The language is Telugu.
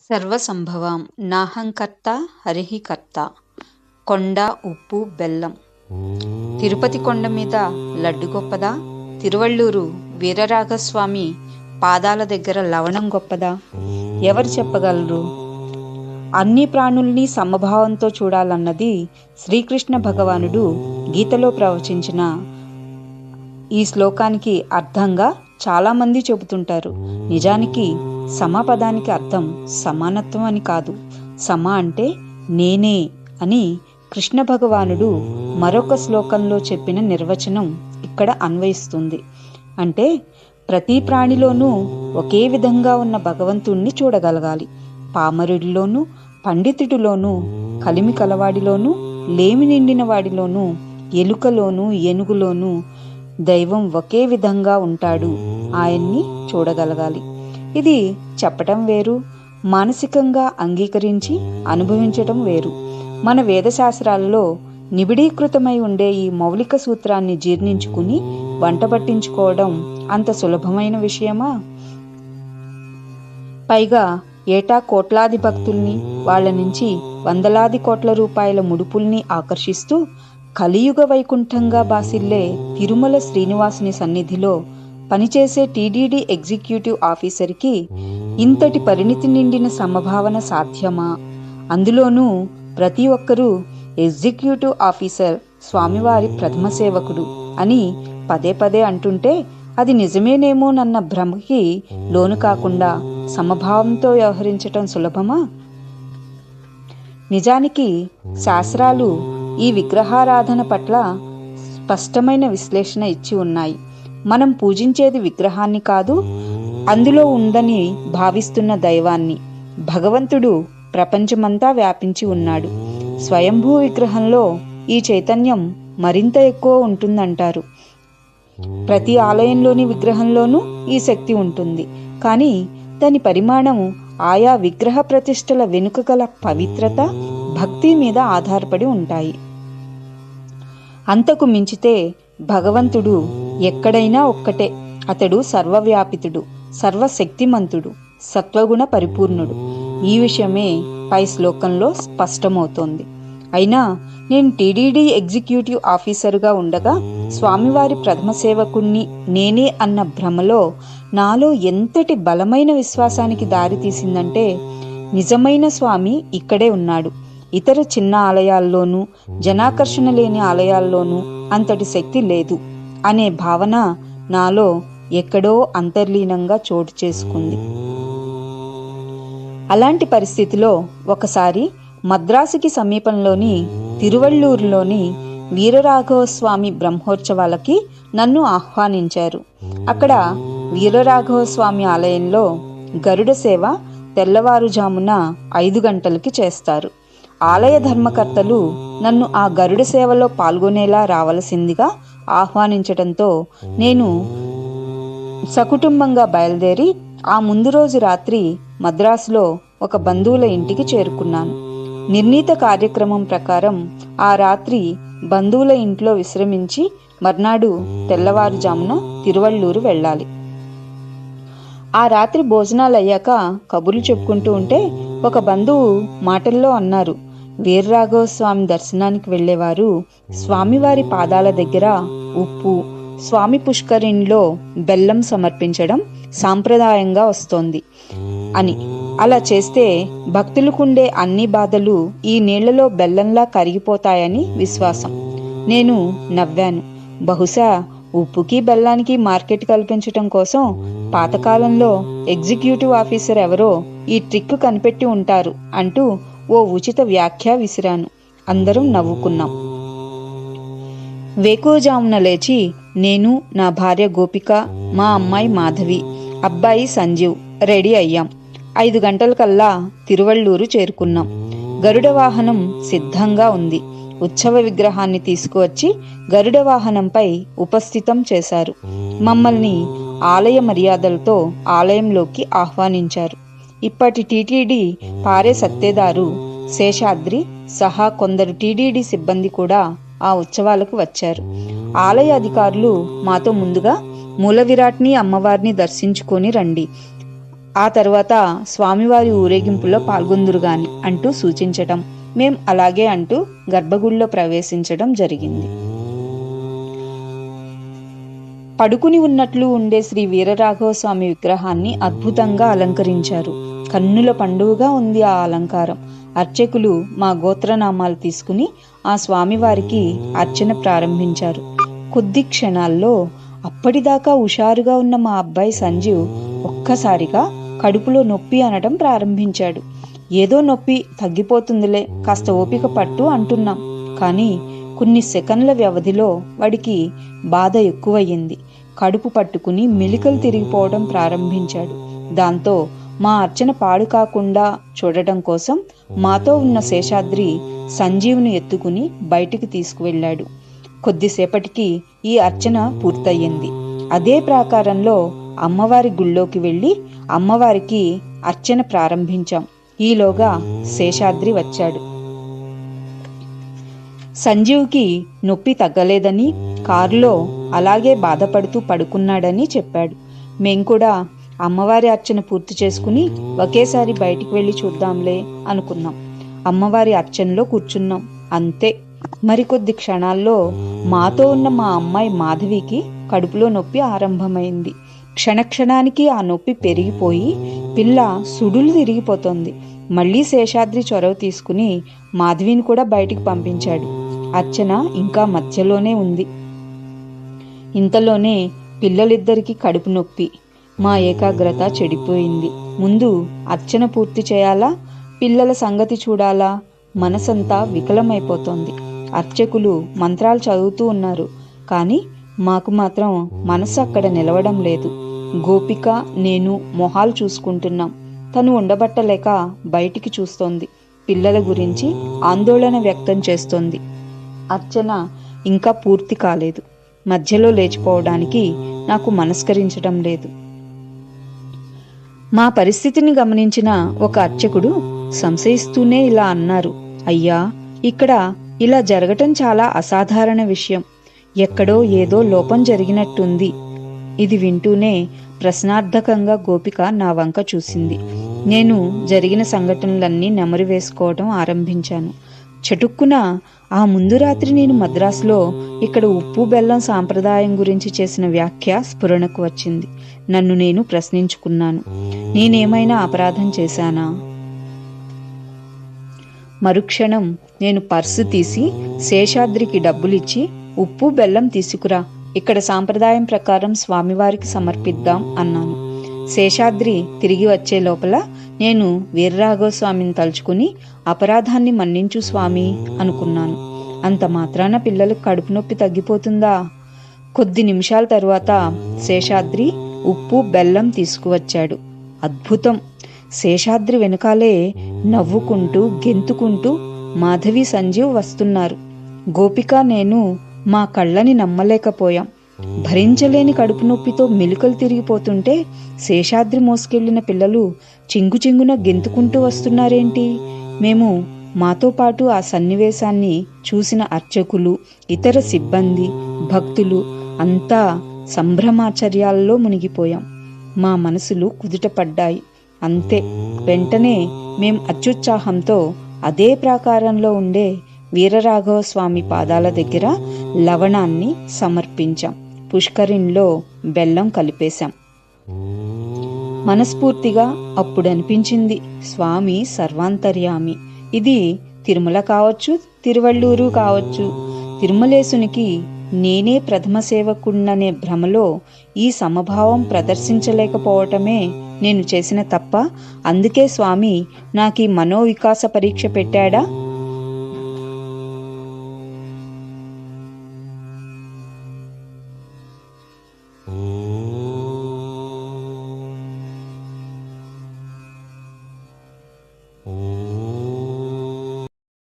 సర్వసంభవాం నాహంకర్త హరిః కర్త. కొండ ఉప్పు బెల్లం. తిరుపతి కొండ మీద లడ్డు గొప్పదా, తిరువళ్ళూరు వీరరాఘస్వామి పాదాల దగ్గర లవణం గొప్పదా? ఎవరు చెప్పగలరు? అన్ని ప్రాణుల్ని సమభావంతో చూడాలన్నది శ్రీకృష్ణ భగవానుడు గీతలో ప్రవచించిన ఈ శ్లోకానికి అర్థంగా చాలామంది చెబుతుంటారు. నిజానికి సమపదానికి అర్థం సమానత్వం అని కాదు. సమ అంటే నేనే అని కృష్ణ భగవానుడు మరొక శ్లోకంలో చెప్పిన నిర్వచనం ఇక్కడ అన్వయిస్తుంది. అంటే ప్రతి ప్రాణిలోనూ ఒకే విధంగా ఉన్న భగవంతుణ్ణి చూడగలగాలి. పామరుడిలోనూ పండితుడిలోనూ కలిమి కలవాడిలోనూ లేమి నిండిన వాడిలోనూ ఎలుకలోనూ ఏనుగులోనూ దైవం ఒకే విధంగా ఉంటాడు. ఆయన్ని చూడగలగాలి. ఇది చెప్పటం వేరు, మానసికంగా అంగీకరించి అనుభవించటం వేరు. మన వేదశాస్త్రాలలో నిబిడీకృతమై ఉండే ఈ మౌలిక సూత్రాన్ని జీర్ణించుకుని వంట పట్టించుకోవడం అంత సులభమైన విషయమా? పైగా ఏటా కోట్లాది భక్తుల్ని, వాళ్ల నుంచి వందలాది కోట్ల రూపాయల ముడుపుల్ని ఆకర్షిస్తూ కలియుగ వైకుంఠంగా బాసిల్లే తిరుమల శ్రీనివాసుని సన్నిధిలో పనిచేసే టీటీడీ ఎగ్జిక్యూటివ్ ఆఫీసర్కి ఇంతటి పరిణితి నిండిన సమభావన సాధ్యమా? అందులోనూ ప్రతి ఒక్కరూ ఎగ్జిక్యూటివ్ ఆఫీసర్ స్వామివారి ప్రథమ సేవకుడు అని పదే పదే అంటుంటే అది నిజమేనేమోనన్న భ్రమకి లోను కాకుండా సమభావంతో వ్యవహరించటం సులభమా? నిజానికి శాస్త్రాలు ఈ విగ్రహారాధన పట్ల స్పష్టమైన విశ్లేషణ ఇచ్చి ఉన్నాయి. మనం పూజించేది విగ్రహాన్ని కాదు, అందులో ఉందని భావిస్తున్న దైవాన్ని. భగవంతుడు ప్రపంచమంతా వ్యాపించి ఉన్నాడు. స్వయంభూ విగ్రహంలో ఈ చైతన్యం మరింత ఎక్కువ ఉంటుందంటారు. ప్రతి ఆలయంలోని విగ్రహంలోనూ ఈ శక్తి ఉంటుంది. కానీ దాని పరిమాణం ఆయా విగ్రహ ప్రతిష్టల వెనుక గల పవిత్రత, భక్తి మీద ఆధారపడి ఉంటాయి. అంతకు మించితే భగవంతుడు ఎక్కడైనా ఒక్కటే. అతడు సర్వవ్యాపితుడు, సర్వశక్తిమంతుడు, సత్వగుణ పరిపూర్ణుడు. ఈ విషయమే పై శ్లోకంలో స్పష్టమవుతోంది. అయినా నేను టీటీడీ ఎగ్జిక్యూటివ్ ఆఫీసరుగా ఉండగా స్వామివారి ప్రథమ సేవకుణ్ణి నేనే అన్న భ్రమలో నాలో ఎంతటి బలమైన విశ్వాసానికి దారి తీసిందంటే, నిజమైన స్వామి ఇక్కడే ఉన్నాడు, ఇతర చిన్న ఆలయాల్లోనూ జనాకర్షణ లేని ఆలయాల్లోనూ అంతటి శక్తి లేదు అనే భావన నాలో ఎక్కడో అంతర్లీనంగా చోటు చేసుకుంది. అలాంటి పరిస్థితిలో ఒకసారి మద్రాసుకి సమీపంలోని తిరువళ్ళూరులోని వీరరాఘవస్వామి బ్రహ్మోత్సవాలకి నన్ను ఆహ్వానించారు. అక్కడ వీరరాఘవస్వామి ఆలయంలో గరుడ సేవ తెల్లవారుజామున 5 గంటలకి చేస్తారు. ఆలయ ధర్మకర్తలు నన్ను ఆ గరుడ సేవలో పాల్గొనేలా రావలసిందిగా ఆహ్వానించడంతో నేను సకుటుంబంగా బయలుదేరి ఆ ముందు రోజు రాత్రి మద్రాసులో ఒక బంధువుల ఇంటికి చేరుకున్నాను. నిర్ణీత కార్యక్రమం ప్రకారం ఆ రాత్రి బంధువుల ఇంట్లో విశ్రమించి మర్నాడు తెల్లవారుజామున తిరువళ్ళూరు వెళ్ళాలి. ఆ రాత్రి భోజనాలు అయ్యాక కబుర్లు చెప్పుకుంటూ ఉంటే ఒక బంధువు మాటల్లో అన్నారు, వీరరాఘవస్వామి దర్శనానికి వెళ్ళేవారు స్వామివారి పాదాల దగ్గర ఉప్పు, స్వామి పుష్కరిణిలో బెల్లం సమర్పించడం సాంప్రదాయంగా వస్తోంది అని. అలా చేస్తే భక్తులకుండే అన్ని బాధలు ఈ నీళ్లలో బెల్లంలా కరిగిపోతాయని విశ్వాసం. నేను నవ్వాను. బహుశా ఉప్పుకి బెల్లానికి మార్కెట్ కల్పించటం కోసం పాతకాలంలో ఎగ్జిక్యూటివ్ ఆఫీసర్ ఎవరో ఈ ట్రిక్ కనిపెట్టి ఉంటారు అంటూ ఓ ఉచిత వ్యాఖ్య విసిరాను. అందరం నవ్వుకున్నాం. వేకువజామున లేచి నేను, నా భార్య గోపిక, మా అమ్మాయి మాధవి, అబ్బాయి సంజీవ్ రెడీ అయ్యాం. 5 గంటలకల్లా తిరువళ్ళూరు చేరుకున్నాం. గరుడ వాహనం సిద్ధంగా ఉంది. ఉత్సవ విగ్రహాన్ని తీసుకువచ్చి గరుడ వాహనంపై ఉపస్థితం చేశారు. మమ్మల్ని ఆలయ మర్యాదలతో ఆలయంలోకి ఆహ్వానించారు. ఇప్పటి టీటీడీ పారే సత్తేదారు శేషాద్రి సహా కొందరు టీటీడీ సిబ్బంది కూడా ఆ ఉత్సవాలకు వచ్చారు. ఆలయ అధికారులు మాతో ముందుగా మూల విరాట్ని, అమ్మవారిని దర్శించుకొని రండి, ఆ తర్వాత స్వామివారి ఊరేగింపులో పాల్గొందురుగాని అంటూ సూచించటం, మేం అలాగే అంటూ గర్భగుడిలో ప్రవేశించడం జరిగింది. పడుకుని ఉన్నట్లు ఉండే శ్రీ వీరరాఘవ స్వామి విగ్రహాన్ని అద్భుతంగా అలంకరించారు. కన్నుల పండుగగా ఉంది ఆ అలంకారం. అర్చకులు మా గోత్రనామాలు తీసుకుని ఆ స్వామివారికి అర్చన ప్రారంభించారు. కొద్ది క్షణాల్లో అప్పటిదాకా హుషారుగా ఉన్న మా అబ్బాయి సంజీవ్ ఒక్కసారిగా కడుపులో నొప్పి అనడం ప్రారంభించాడు. ఏదో నొప్పి, తగ్గిపోతుందిలే, కాస్త ఓపిక పట్టు అంటున్నాం. కానీ కొన్ని సెకన్ల వ్యవధిలో వాడికి బాధ ఎక్కువయ్యింది. కడుపు పట్టుకుని మెలికలు తిరిగిపోవడం ప్రారంభించాడు. దాంతో మా అర్చన పాడు కాకుండా చూడటం కోసం మాతో ఉన్న శేషాద్రి సంజీవ్ని ఎత్తుకుని బయటికి తీసుకువెళ్ళాడు. కొద్దిసేపటికి ఈ అర్చన పూర్తయింది. అదే ప్రాకారంలో అమ్మవారి గుళ్ళోకి వెళ్ళి అమ్మవారికి అర్చన ప్రారంభించాం. ఈలోగా శేషాద్రి వచ్చాడు. సంజీవ్కి నొప్పి తగ్గలేదని, కారులో అలాగే బాధపడుతూ పడుకున్నాడని చెప్పాడు. మేం కూడా అమ్మవారి అర్చన పూర్తి చేసుకుని ఒకేసారి బయటికి వెళ్ళి చూద్దాంలే అనుకున్నాం. అమ్మవారి అర్చనలో కూర్చున్నాం. అంతే, మరికొద్ది క్షణాల్లో మాతో ఉన్న మా అమ్మాయి మాధవికి కడుపులో నొప్పి ఆరంభమైంది. క్షణక్షణానికి ఆ నొప్పి పెరిగిపోయి పిల్ల సుడులు తిరిగిపోతోంది. మళ్ళీ శేషాద్రి చొరవ తీసుకుని మాధవిని కూడా బయటికి పంపించాడు. అర్చన ఇంకా మధ్యలోనే ఉంది. ఇంతలోనే పిల్లలిద్దరికీ కడుపు నొప్పి. మా ఏకాగ్రత చెడిపోయింది. ముందు అర్చన పూర్తి చేయాలా, పిల్లల సంగతి చూడాలా? మనసంతా వికలమైపోతోంది. అర్చకులు మంత్రాలు చదువుతూ ఉన్నారు, కానీ మాకు మాత్రం మనసు అక్కడ నిలవడం లేదు. గోపిక, నేను మొహాలు చూసుకుంటున్నాం. తను ఉండబట్టలేక బయటికి చూస్తోంది. పిల్లల గురించి ఆందోళన వ్యక్తం చేస్తోంది. అర్చన ఇంకా పూర్తి కాలేదు. మధ్యలో లేచిపోవడానికి నాకు మనస్కరించడం లేదు. మా పరిస్థితిని గమనించిన ఒక అర్చకుడు సంశయిస్తూనే ఇలా అన్నారు, అయ్యా, ఇక్కడ ఇలా జరగటం చాలా అసాధారణ విషయం. ఎక్కడో ఏదో లోపం జరిగినట్టుంది. ఇది వింటూనే ప్రశ్నార్థకంగా గోపిక నా వంక చూసింది. నేను జరిగిన సంఘటనలన్నీ నెమరు వేసుకోవడం ఆరంభించాను. చటుక్కున ఆ ముందు రాత్రి నేను మద్రాసులో ఇక్కడ ఉప్పు బెల్లం సాంప్రదాయం గురించి చేసిన వ్యాఖ్య స్ఫురణకు వచ్చింది. నన్ను నేను ప్రశ్నించుకున్నాను, నేనేమైనా అపరాధం చేశానా? మరుక్షణం నేను పర్సు తీసి శేషాద్రికి డబ్బులిచ్చి, ఉప్పు బెల్లం తీసుకురా, ఇక్కడ సాంప్రదాయం ప్రకారం స్వామివారికి సమర్పిద్దాం అన్నాను. శేషాద్రి తిరిగి వచ్చే లోపల నేను వీరరాఘవ స్వామిని తలుచుకుని అపరాధాన్ని మన్నించు స్వామి అనుకున్నాను. అంత మాత్రాన పిల్లలకు కడుపు నొప్పి తగ్గిపోతుందా? కొద్ది నిమిషాల తరువాత శేషాద్రి ఉప్పు బెల్లం తీసుకువచ్చాడు. అద్భుతం! శేషాద్రి వెనకాలే నవ్వుకుంటూ గెంతుకుంటూ మాధవి, సంజీవ్ వస్తున్నారు. గోపిక, నేను మా కళ్ళని నమ్మలేకపోయాం. భరించలేని కడుపు నొప్పితో మెలికలు తిరిగిపోతుంటే శేషాద్రి మోసుకెళ్లిన పిల్లలు చింగు చింగున గెంతుకుంటూ వస్తున్నారేంటి? మేము, మాతో పాటు ఆ సన్నివేశాన్ని చూసిన అర్చకులు, ఇతర సిబ్బంది, భక్తులు అంతా సంభ్రమాచర్యాల్లో మునిగిపోయాం. మా మనసులు కుదుటపడ్డాయి. అంతే, వెంటనే మేం అత్యుత్సాహంతో అదే ప్రాకారంలో ఉండే వీరరాఘవ స్వామి పాదాల దగ్గర లవణాన్ని సమర్పించాం. పుష్కరిణిలో బెల్లం కలిపేశాం. మనస్ఫూర్తిగా అప్పుడనిపించింది, స్వామి సర్వాంతర్యామి. ఇది తిరుమల కావచ్చు, తిరువళ్ళూరు కావచ్చు, తిరుమలేశునికి నేనే ప్రథమ సేవకుణ్ణనే భ్రమలో ఈ సమభావం ప్రదర్శించలేకపోవటమే నేను చేసిన తప్ప. అందుకే స్వామి నాకీ మనోవికాస పరీక్ష పెట్టాడా?